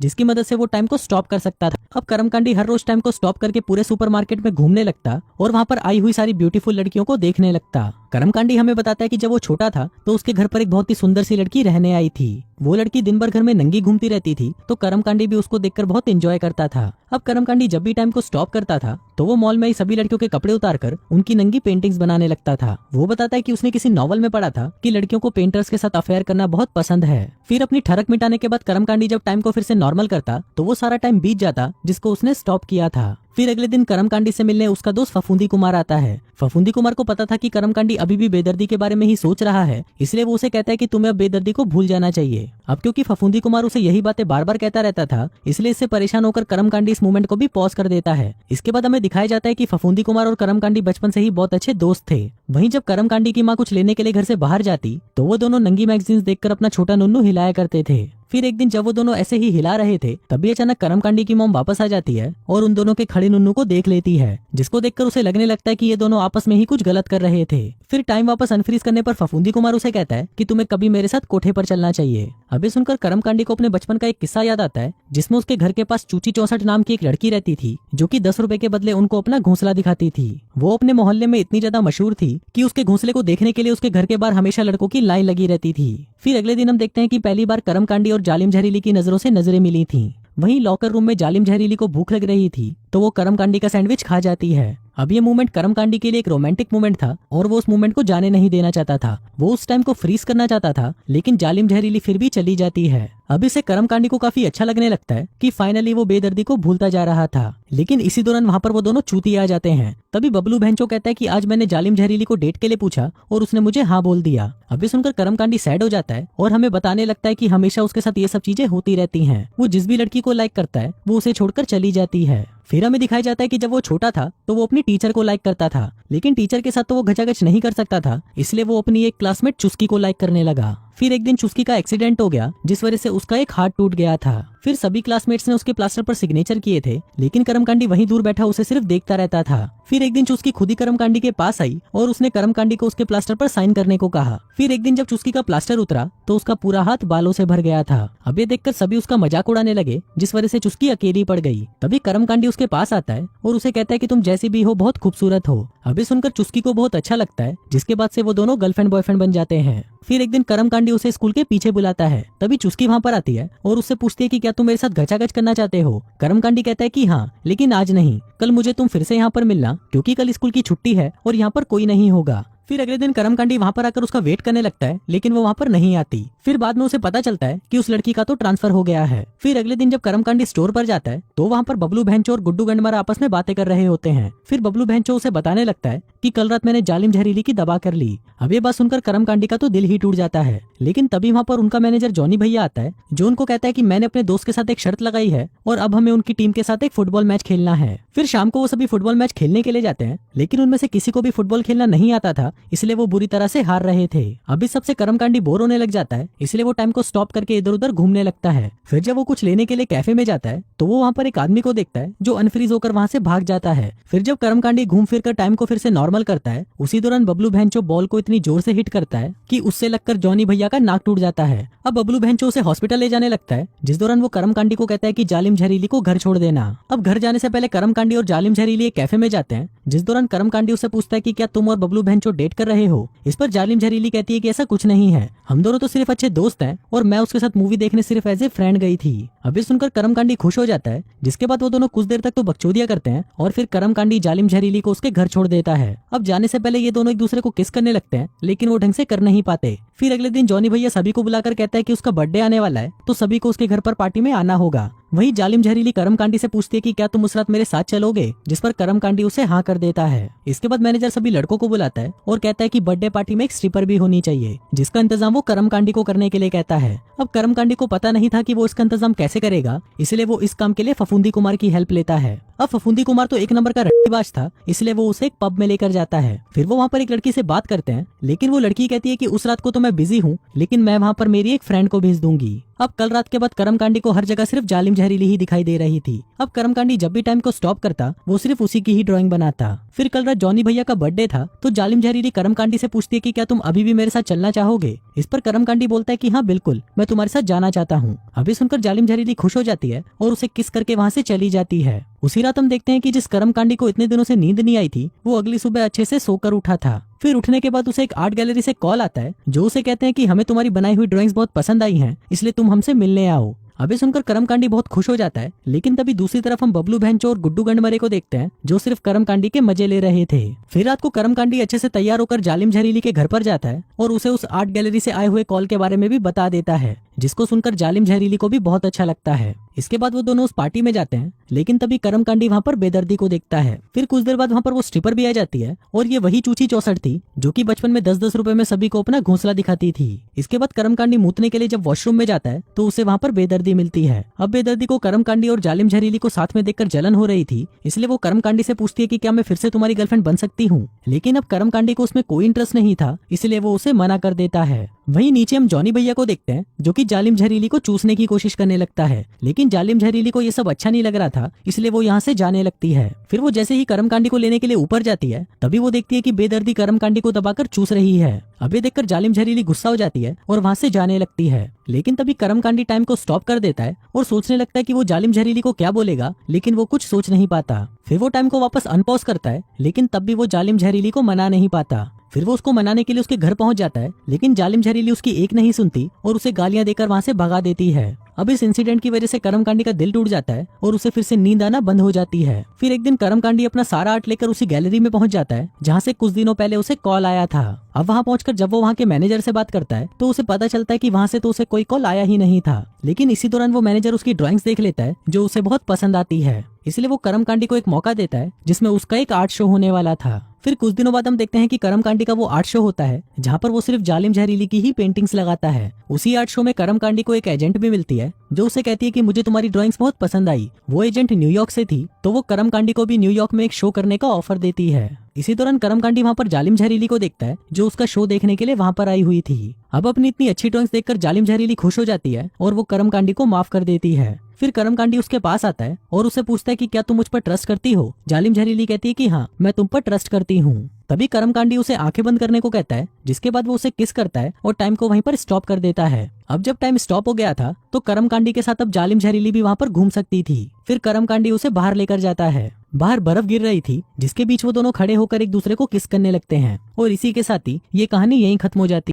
जिसकी मदद से वो टाइम को स्टॉप कर सकता था। अब कर्मकांडी हर रोज टाइम को स्टॉप करके पूरे सुपरमार्केट में घूमने लगता और वहाँ पर आई हुई सारी ब्यूटीफुल लड़कियों को देखने लगता। कर्मकांडी हमें बताता है कि जब वो छोटा था तो उसके घर पर एक बहुत ही सुंदर सी लड़की रहने आई थी। वो लड़की दिन भर घर में नंगी घूमती रहती थी, तो कर्मकांडी भी उसको देखकर बहुत एंजॉय करता था। अब कर्मकांडी जब भी टाइम को स्टॉप करता था तो वो मॉल में ही सभी लड़कियों के कपड़े उतारकर उनकी नंगी पेंटिंग्स बनाने लगता था। वो बताता है कि उसने किसी नॉवल में पढ़ा था कि लड़कियों को पेंटर्स के साथ अफेयर करना बहुत पसंद है। फिर अपनी ठरक मिटाने के बाद कर्मकांडी जब टाइम को फिर से नॉर्मल करता तो वो सारा टाइम बीत जाता जिसको उसने स्टॉप किया था। फिर अगले दिन कर्मकांडी से मिलने उसका दोस्त फफूंदी कुमार आता है। फफूंदी कुमार को पता था कि कर्मकांडी अभी भी बेदर्दी के बारे में ही सोच रहा है, इसलिए वो उसे कहता है कि तुम्हें अब बेदर्दी को भूल जाना चाहिए। अब क्योंकि फफूंदी कुमार उसे यही बातें बार बार कहता रहता था, इसलिए इससे परेशान होकर कर्मकांडी इस मूवमेंट को भी पॉज कर देता है। इसके बाद हमें दिखाया जाता है कि फफूंदी कुमार और कर्मकांडी बचपन से ही बहुत अच्छे दोस्त थे। वहीं जब कर्मकांडी की माँ कुछ लेने के लिए घर से बाहर जाती तो वो दोनों नंगी मैगजीन्स देखकर अपना छोटा नुन्नू हिलाया करते थे। फिर एक दिन जब वो दोनों ऐसे ही हिला रहे थे तभी अचानक कर्मकांडी की मॉम वापस आ जाती है और उन दोनों के खड़े नुन्नू को देख लेती है, जिसको देखकर उसे लगने लगता है कि ये दोनों आपस में ही कुछ गलत कर रहे थे। फिर टाइम वापस अनफ्रीज करने पर फफूंदी कुमार उसे कहता है कि तुम्हें कभी मेरे साथ कोठे पर चलना चाहिए। अभी सुनकर कर्मकांडी को अपने बचपन का एक किस्सा याद आता है जिसमें उसके घर के पास चूची 64 नाम की एक लड़की रहती थी जो कि 10 रुपए के बदले उनको अपना घोंसला दिखाती थी। वो अपने मोहल्ले में इतनी ज्यादा मशहूर थी कि उसके घोंसले को देखने के लिए उसके घर के बाहर हमेशा लड़कों की लाइन लगी रहती थी। फिर अगले दिन हम देखते हैं कि पहली बार कर्मकांडी और जालिम जहरीली की नजरों से नजरें मिली थी। वहीं लॉकर रूम में जालिम जहरीली को भूख लग रही थी तो वो कर्मकांडी का सैंडविच खा जाती है। अब ये मूवमेंट कर्मकांडी के लिए एक रोमांटिक मूवमेंट था और वो उस मूवमेंट को जाने नहीं देना चाहता था। वो उस टाइम को फ्रीज करना चाहता था, लेकिन जालिम जहरीली फिर भी चली जाती है। अब इसे कर्मकांडी को काफी अच्छा लगने लगता है कि फाइनली वो बेदर्दी को भूलता जा रहा था। लेकिन इसी दौरान वहाँ पर वो दोनों चूतिए आ जाते हैं। तभी बबलू भैंचो कहता है कि आज मैंने जालिम जहरीली को डेट के लिए पूछा और उसने मुझे हाँ बोल दिया। अभी सुनकर कर्मकांडी सैड हो जाता है और हमें बताने लगता है कि हमेशा उसके साथ ये सब चीजें होती रहती हैं। वो जिस भी लड़की को लाइक करता है वो उसे छोड़कर चली जाती है। फिर हमें दिखाया जाता है कि जब वो छोटा था तो वो अपनी टीचर को लाइक करता था, लेकिन टीचर के साथ तो वो घचाघच नहीं कर सकता था, इसलिए वो अपनी एक क्लासमेट चुस्की को लाइक करने लगा। फिर एक दिन चुस्की का एक्सीडेंट हो गया जिस वजह से उसका एक हाथ टूट गया था। फिर सभी क्लासमेट्स ने उसके प्लास्टर पर सिग्नेचर किए थे, लेकिन कर्मकांडी वहीं दूर बैठा उसे सिर्फ देखता रहता था। फिर एक दिन चुस्की खुद ही कर्मकांडी के पास आई और उसने कर्मकांडी को उसके प्लास्टर पर साइन करने को कहा। फिर एक दिन जब चुस्की का प्लास्टर उतरा तो उसका पूरा हाथ बालों से भर गया था। अब ये देखकर सभी उसका मजाक उड़ाने लगे, जिस वजह से चुस्की अकेली पड़ गई। तभी कर्मकांडी उसके पास आता है और उसे कहता है कि तुम जैसी भी हो बहुत खूबसूरत हो। अभी सुनकर चुस्की को बहुत अच्छा लगता है, जिसके बाद से वो दोनों गर्लफ्रेंड बॉयफ्रेंड बन जाते हैं। फिर एक दिन कर्मकांडी उसे स्कूल के पीछे बुलाता है। तभी चुस्की वहाँ पर आती है और उससे पूछती है कि क्या तुम मेरे साथ घचाघच करना चाहते हो। कर्मकांडी कहता है कि हाँ, लेकिन आज नहीं, कल मुझे तुम फिर से यहाँ पर मिलना, क्योंकि कल स्कूल की छुट्टी है और यहाँ पर कोई नहीं होगा। फिर अगले दिन कर्मकांडी वहाँ पर आकर उसका वेट करने लगता है, लेकिन वो वहाँ पर नहीं आती। फिर बाद में उसे पता चलता है कि उस लड़की का तो ट्रांसफर हो गया है। फिर अगले दिन जब कर्मकांडी स्टोर पर जाता है तो वहाँ पर बबलू भैंचो और गुड्डू गंडमारा आपस में बातें कर रहे होते हैं। फिर बबलू भैंचो उसे बताने लगता है कि कल रात मैंने जालिम जहरीली की दबा कर ली। अब ये बात सुनकर कर्मकांडी का तो दिल ही टूट जाता है, लेकिन तभी वहाँ पर उनका मैनेजर जॉनी भैया आता है, जो उनको कहता है कि मैंने अपने दोस्त के साथ एक शर्त लगाई है और अब हमें उनकी टीम के साथ एक फुटबॉल मैच खेलना है। फिर शाम को वो सभी फुटबॉल मैच खेलने के लिए जाते हैं, लेकिन उनमें से किसी को भी फुटबॉल खेलना नहीं आता था, इसलिए वो बुरी तरह से हार रहे थे। अभी सबसे कर्मकांडी बोर होने लग जाता है, इसलिए वो टाइम को स्टॉप करके इधर उधर घूमने लगता है। फिर जब वो कुछ लेने के लिए कैफे में जाता है तो वो वहाँ पर एक आदमी को देखता है जो अनफ्रीज होकर वहाँ से भाग जाता है। फिर जब कर्मकांडी घूम फिर कर टाइम को फिर से नॉर्मल करता है, उसी दौरान बबलू भैंचो बॉल को इतनी जोर से हिट करता है कि उससे लगकर जॉनी भैया का नाक टूट जाता है। अब बबलू भैंचो उसे हॉस्पिटल ले जाने लगता है, जिस दौरान वो कर्मकांडी को कहता है कि जालिम जहरीली को घर छोड़ देना। अब घर जाने से पहले कर्मकांडी और जालिम जहरीली एक कैफे में जाते हैं, जिस दौरान कर्मकांडी उससे पूछता है कि क्या तुम और बबलू भैंचो डेट कर रहे हो। इस पर जालिम जहरीली कहती है कि ऐसा कुछ नहीं है, हम दोनों तो सिर्फ अच्छे दोस्त हैं और मैं उसके साथ मूवी देखने सिर्फ एज ए फ्रेंड गई थी। अभी सुनकर कर्मकांडी खुश हो जाता है, जिसके बाद वो दोनों कुछ देर तक तो बकचोदियां करते हैं और फिर कर्मकांडी जालिम जहरीली को उसके घर छोड़ देता है। अब जाने से पहले ये दोनों एक दूसरे को किस करने लगते हैं, लेकिन वो ढंग से कर नहीं पाते। फिर अगले दिन जॉनी भैया सभी को बुलाकर कहता है कि उसका बर्थडे आने वाला है, तो सभी को उसके घर पर पार्टी में आना होगा। वहीं जालिम जहरीली कर्मकांडी से पूछती है कि क्या तुम उस रात मेरे साथ चलोगे, जिस पर कर्मकांडी उसे हाँ कर देता है। इसके बाद मैनेजर सभी लड़कों को बुलाता है और कहता है कि बर्थडे पार्टी में एक स्ट्रिपर भी होनी चाहिए, जिसका इंतजाम वो कर्मकांडी को करने के लिए कहता है। अब कर्मकांडी को पता नहीं था कि वो इसका इंतजाम कैसे करेगा, इसलिए वो इस काम के लिए फफूंदी कुमार की हेल्प लेता है। अब फफूंदी कुमार तो एक नंबर का रट्टीबाज था, इसलिए वो उसे एक पब में लेकर जाता है। फिर वो वहाँ पर एक लड़की से बात करते हैं, लेकिन वो लड़की कहती है कि उस रात को तो मैं बिजी हूँ, लेकिन मैं वहाँ पर मेरी एक फ्रेंड को भेज दूंगी। अब कल रात के बाद कर्मकांडी को हर जगह सिर्फ जालिम जहरीली ही दिखाई दे रही थी। अब कर्मकांडी जब भी टाइम को स्टॉप करता वो सिर्फ उसी की ही ड्राइंग बनाता। फिर कल रात जॉनी भैया का बर्थडे था, तो जालिम जहरीली कर्मकांडी से पूछती है कि क्या तुम अभी भी मेरे साथ चलना चाहोगे, इस पर कर्मकांडी बोलता है कि हाँ बिल्कुल, मैं तुम्हारे साथ जाना चाहता हूँ। अभी सुनकर जालिम जहरीली खुश हो जाती है और उसे किस करके वहाँ से चली जाती है। उसी रात हम देखते हैं कि जिस कर्मकांडी को इतने दिनों से नींद नहीं आई थी, वो अगली सुबह अच्छे से सोकर उठा था। फिर उठने के बाद उसे एक आर्ट गैलरी से कॉल आता है, जो उसे कहते हैं कि हमें तुम्हारी बनाई हुई ड्राइंग्स बहुत पसंद आई हैं, इसलिए तुम हमसे मिलने आओ। अभी सुनकर कर्मकांडी बहुत खुश हो जाता है, लेकिन तभी दूसरी तरफ हम बबलू बहनचो और गुड्डू गंडमरे को देखते हैं, जो सिर्फ कर्मकांडी के मजे ले रहे थे। फिर रात को कर्मकांडी अच्छे से तैयार होकर जालिम जहरीली के घर पर जाता है और उसे उस आर्ट गैलरी से आए हुए कॉल के बारे में भी बता देता है, जिसको सुनकर जालिम जहरीली को भी बहुत अच्छा लगता है। इसके बाद वो दोनों उस पार्टी में जाते हैं, लेकिन तभी कर्मकांडी वहाँ पर बेदर्दी को देखता है। फिर कुछ देर बाद वहाँ पर वो स्ट्रिपर भी आ जाती है और ये वही चूची 64 थी, जो कि बचपन में 10-10 रुपए में सभी को अपना घोंसला दिखाती थी। इसके बाद कर्मकांडी मूतने के लिए जब वॉशरूम में जाता है तो उसे वहाँ पर बेदर्दी मिलती है। अब बेदर्दी को कर्मकांडी और जालिम जहरीली को साथ में देखकर जलन हो रही थी, इसलिए वो कर्मकांडी से पूछती है कि क्या मैं फिर से तुम्हारी गर्लफ्रेंड बन सकती हूँ। लेकिन अब कर्मकांडी को उसमें कोई इंटरेस्ट नहीं था, इसलिए वो उसे मना कर देता है। वहीं नीचे हम जॉनी भैया को देखते हैं, जो कि जालिम जहरीली को चूसने की कोशिश करने लगता है, लेकिन जालिम जहरीली को ये सब अच्छा नहीं लग रहा था, इसलिए वो यहाँ से जाने लगती है। फिर वो जैसे ही कर्मकांडी को लेने के लिए ऊपर जाती है, तभी वो देखती है कि बेदर्दी कर्मकांडी को दबाकर चूस रही है। अब ये देखकर जालिम जहरीली गुस्सा हो जाती है और वहाँ से जाने लगती है, लेकिन तभी कर्मकांडी टाइम को स्टॉप कर देता है और सोचने लगता है कि वो जालिम जहरीली को क्या बोलेगा, लेकिन वो कुछ सोच नहीं पाता। फिर वो टाइम को वापस अनपॉज करता है, लेकिन तब भी वो जालिम जहरीली को मना नहीं पाता। फिर वो उसको मनाने के लिए उसके घर पहुंच जाता है, लेकिन जालिम जहरीली उसकी एक नहीं सुनती और उसे गालियां देकर वहां से भगा देती है। अब इस इंसिडेंट की वजह से कर्मकांडी का दिल टूट जाता है और उसे फिर से नींद आना बंद हो जाती है। फिर एक दिन कर्मकांडी अपना सारा आर्ट लेकर उसी गैलरी में पहुंच जाता है, जहां से कुछ दिनों पहले उसे कॉल आया था। अब वहां पहुंचकर जब वो वहां के मैनेजर से बात करता है, तो उसे पता चलता है कि वहां से तो उसे कोई कॉल आया ही नहीं था। लेकिन इसी दौरान वो मैनेजर उसकी ड्राइंग्स देख लेता है, जो उसे बहुत पसंद आती है, इसलिए वो कर्मकांडी को एक मौका देता है, जिसमें उसका एक आर्ट शो होने वाला था। फिर कुछ दिनों बाद हम देखते हैं कि कर्मकांडी का वो आर्ट शो होता है, जहाँ पर वो सिर्फ जालिम जहरीली की ही पेंटिंग्स लगाता है। उसी आर्ट शो में कर्मकांडी को एक एजेंट भी मिलती है, जो उसे कहती है कि मुझे तुम्हारी ड्राइंग्स बहुत पसंद आई। वो एजेंट न्यूयॉर्क से थी, तो वो कर्मकांडी को भी न्यूयॉर्क में एक शो करने का ऑफर देती है। इसी दौरान कर्मकांडी वहाँ पर जालिम जहरीली को देखता है, जो उसका शो देखने के लिए वहाँ पर आई हुई थी। अब अपनी इतनी अच्छी ड्राइंग्स देखकर जालिम जहरीली खुश हो जाती है और वो कर्मकांडी को माफ कर देती है। फिर कर्मकांडी उसके पास आता है और उसे पूछता है कि क्या तुम मुझ पर ट्रस्ट करती हो। जालिम जहरीली कहती है कि हाँ, मैं तुम पर ट्रस्ट करती हूँ। तभी कर्मकांडी उसे आंखें बंद करने को कहता है, जिसके बाद वो उसे किस करता है और टाइम को वहीं पर स्टॉप कर देता है। अब जब टाइम स्टॉप हो गया था, तो कर्मकांडी के साथ अब जालिम जहरीली भी वहाँ पर घूम सकती थी। फिर कर्मकांडी उसे बाहर लेकर जाता है। बाहर बर्फ गिर रही थी, जिसके बीच वो दोनों खड़े होकर एक दूसरे को किस करने लगते हैं। और इसी के साथ ही ये कहानी यहीं खत्म हो जाती है।